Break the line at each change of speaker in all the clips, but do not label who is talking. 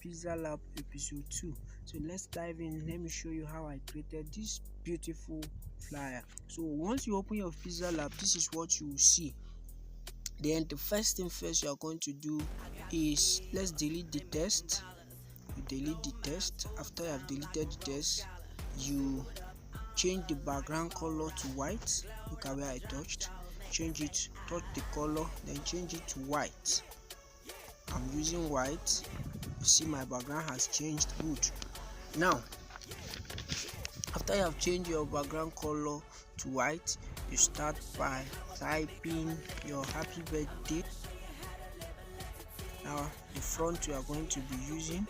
Pixellab episode 2. So let's dive in. Let me show you how I created this beautiful flyer. So once you open your Pixellab, this is what you will see. Then the first thing first you are going to do is let's delete the text. You delete the text. After you have deleted the text, you change the background color to white. Look at where I touched. Change it, touch the color, then change it to white. I'm using white. You see my background has changed. Good. Now after you have changed your background color to white, you start by typing your happy birthday. Now the font you are going to be using,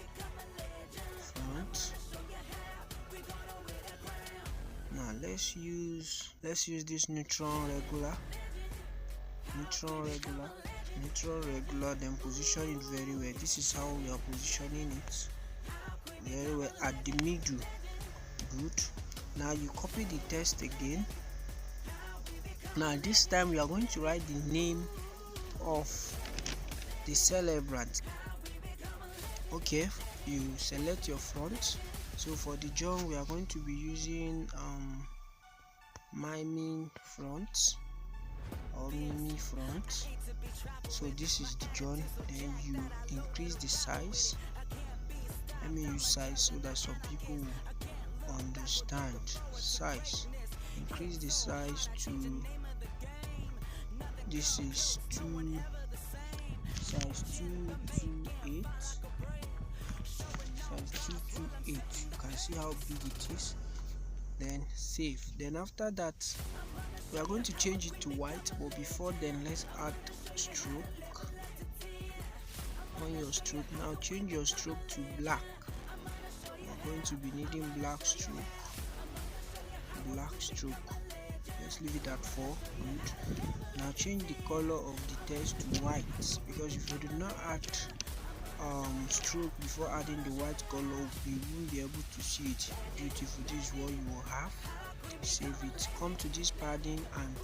font. Now let's use this neutral regular, then position it very well. This is how we are positioning it very well at the middle. Good. Now you copy the text again. Now this time we are going to write the name of the celebrant. Okay, you select your font. So for the John, we are going to be using miming font or mini font. So this is the John. Then you increase the size. Let me use size so that some people will understand. Size. Increase the size to, this is size 228. Size 228. You can see how big it is. Then save. Then after that we are going to change it to white, but before then let's add stroke on your stroke. Now change your stroke to black. We're going to be needing black stroke. Let's leave it at 4. Good. Now change the color of the text to white, because if you do not add stroke before adding the white color, you won't be able to see it. Beautiful. This is what you will have. Save it. Come to this padding and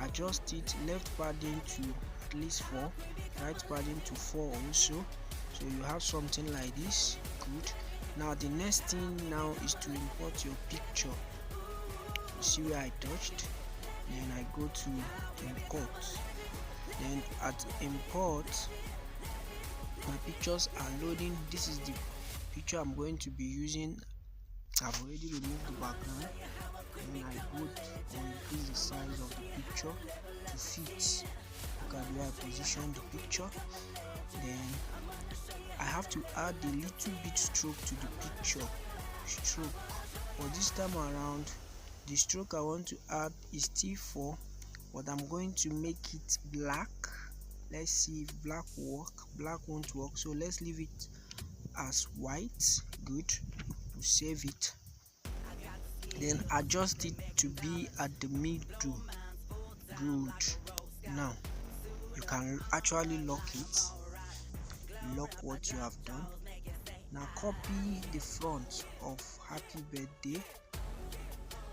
adjust it. Left padding to at least 4, right padding to 4 also. So you have something like this. Good. Now the next thing now is to import your picture. You see where I touched? Then I go to import. Then at import, my pictures are loading. This is the picture I'm going to be using. I've already removed the background. Then I go and increase the size of the picture to fit. Look at where I position the picture. Then I have to add a little bit stroke to the picture. Stroke. But this time around, the stroke I want to add is still 4, but I'm going to make it black. Let's see if black work. Black won't work, so let's leave it as white. Good. We'll save it. Then adjust it to be at the middle. Good. Now you can actually lock it. Lock what you have done. Now copy the front of happy birthday.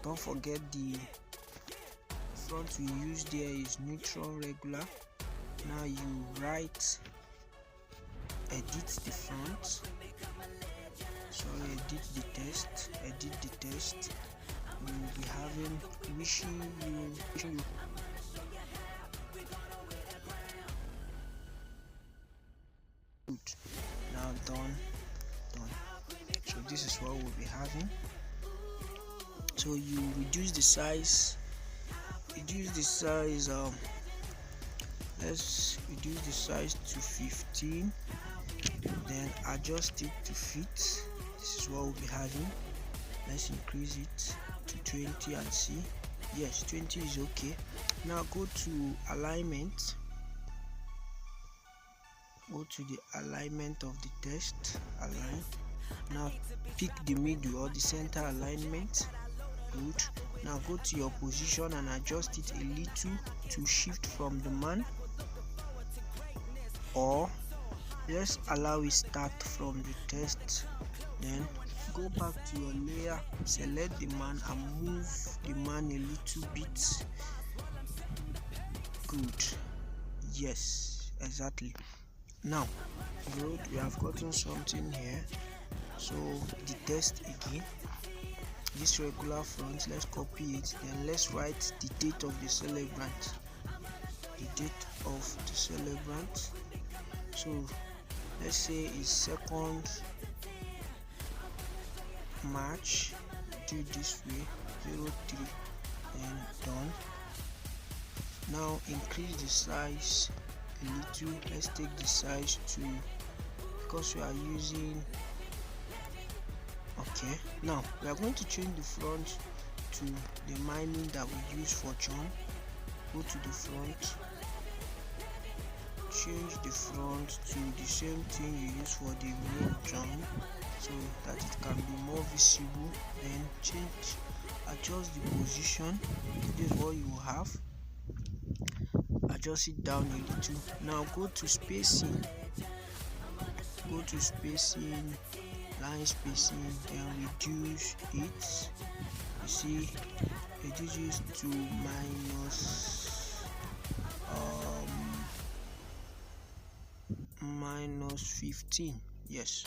Don't forget the front we used there is neutral regular. Now you write edit the front. Sorry, edit the text. We will be having wishing you good. Now done. So this is what we'll be having. So you reduce the size. Let's reduce the size to 15. Then adjust it to fit. This is what we'll be having. Let's increase it to 20 and see. Yes, 20 is okay. Now go to alignment. Go to the alignment of the text. Align. Now pick the middle or the center alignment. Good. Now go to your position and adjust it a little to shift from the man, or let's allow it start from the text. Then go back to your layer, select the man and move the man a little bit. Good. Yes, exactly. Now good, we have gotten something here. So the text again, this regular font, let's copy it, then let's write the date of the celebrant. The date of the celebrant, so let's say it's 2nd March. Do this way, 03, and done. Now increase the size a little. Let's take the size to, because we are using, okay, now we are going to change the front to the mining that we use for John. Go to the front, change the front to the same thing you use for the main John, so that it can be more visible. Then adjust the position. This is what you have. Adjust it down a little. Now go to spacing, line spacing, then reduce it. You see, reduce it to minus 15. Yes,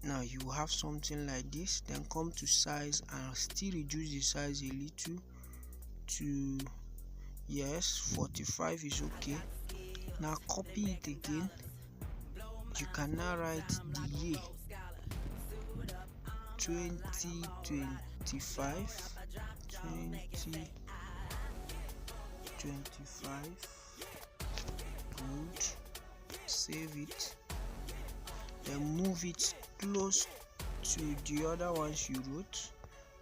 now you have something like this. Then come to size and still reduce the size a little to, yes, 45 is okay. Now copy it again. You can now write the year 2025. Good. Save it. Then move it close to the other ones you wrote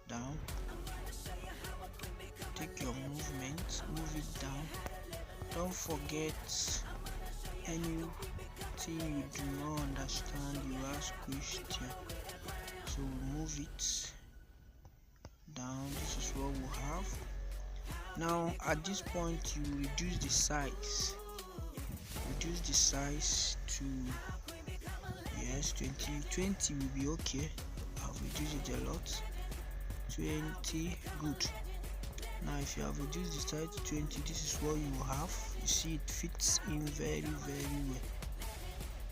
down. Take your movement, move it down. Don't forget anything you do not understand, you ask question. So move it down. This is what we have. Now at this point you reduce the size. Reduce the size to, yes, 20 will be okay. I've reduced it a lot. 20, good. Now if you have reduced the size to 20, this is what you have. You see it fits in very well.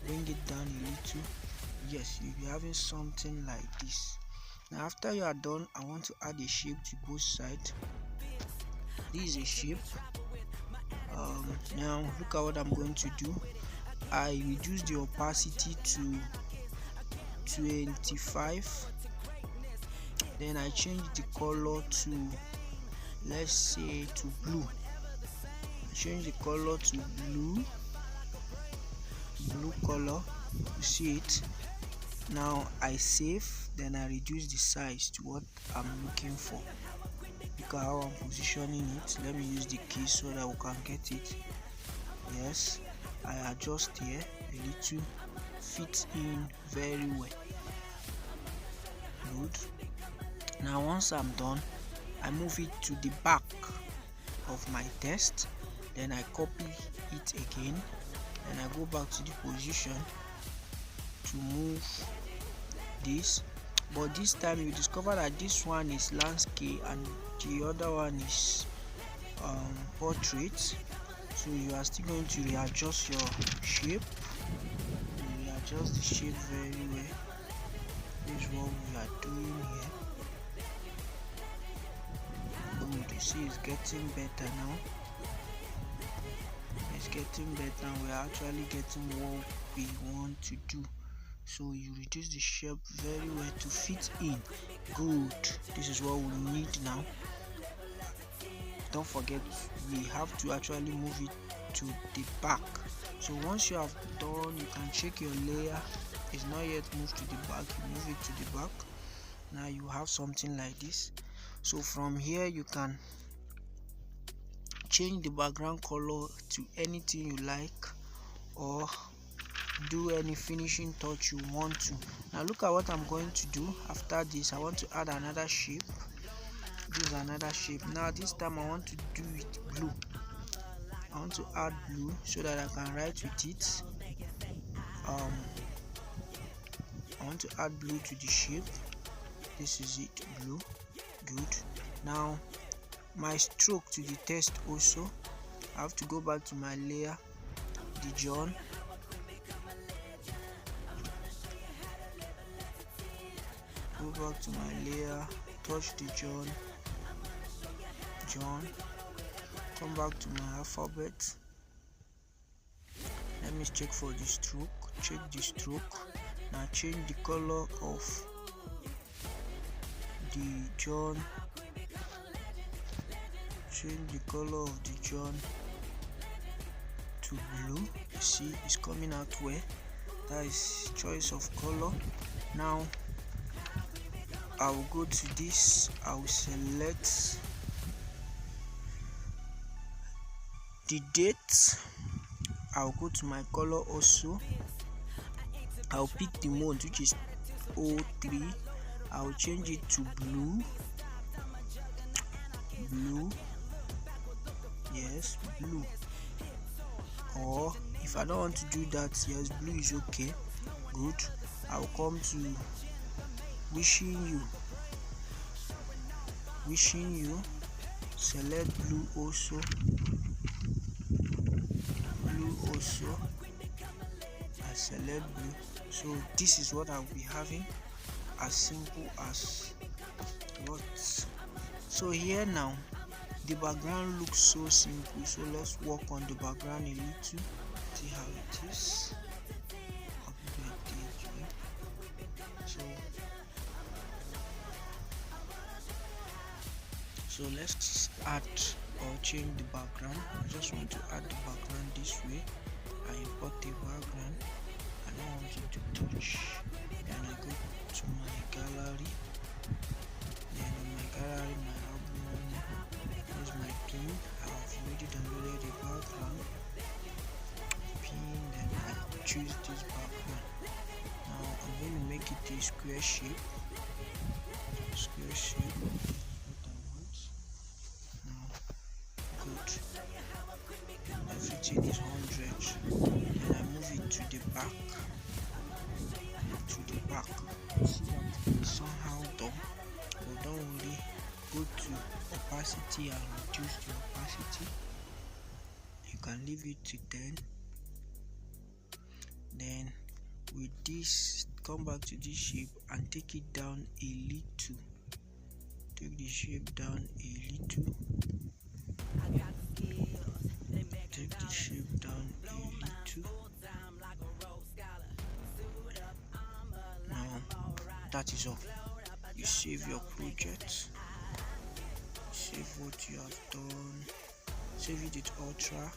Bring it down a little. Yes, you'll be having something like this. Now after you are done, I want to add a shape to both sides. This is a shape. Now look at what I'm going to do. I reduce the opacity to 25. Then I change the color to, let's say, to blue. Change the color to blue color. You see it. Now I save, then I reduce the size to what I'm looking for. Look at how I'm positioning it. Let me use the key so that we can get it. Yes, I adjust here a little, fits in very well. Good. Now once I'm done, I move it to the back of my text, then I copy it again, and I go back to the position to move this. But this time you discover that this one is landscape and the other one is portrait, so you are still going to readjust your shape. You readjust the shape very well. This is what we are doing here. Good. You see it's getting better now. It's getting better. We are actually getting what we want to do. So you reduce the shape very well to fit in. Good. This is what we need now. Don't forget, we have to actually move it to the back. So once you have done, you can check your layer. It's not yet moved to the back. You move it to the back. Now you have something like this. So from here you can change the background color to anything you like, or do any finishing touch you want to. Now look at what I'm going to do. After this, I want to add another shape. This is another shape. Now this time I want to do it blue. I want to add blue so that I can write with it. I want to add blue to the shape. This is it, blue. Good. Now my stroke to the text also, I have to go back to my layer, the John, go back to my layer, touch the John, come back to my alphabet. Let me check for the stroke, check the stroke. Now change the color of the John, change the color of the John to blue. You see it's coming out where that is choice of color. Now I will go to this, I will select the date, I'll go to my color also, I'll pick the month which is 03, I'll change it to blue, yes, blue. Or if I don't want to do that, yes, blue is okay, good. I'll come to wishing you, select blue also, I select blue. So this is what I'll be having, as simple as what. So here now the background looks so simple, so let's work on the background a little, see how it is. Happy birthday to you. So let's add or change the background. I just want to add the background this way. I import the background, I don't want it to touch, then I go to my gallery, then in my gallery, my album, here's my pin. I've already downloaded the background pin, then I choose this background. Now I'm going to make it a square shape, good. Everything is 100. Then I move it to the back. See that it's somehow done. But don't worry, go to opacity and reduce the opacity. You can leave it to 10. Then with this, come back to this shape and take it down a little. Take the shape down a little. Take the shape down a little. Now that is all. You save your project, save what you have done, save it with Ultra.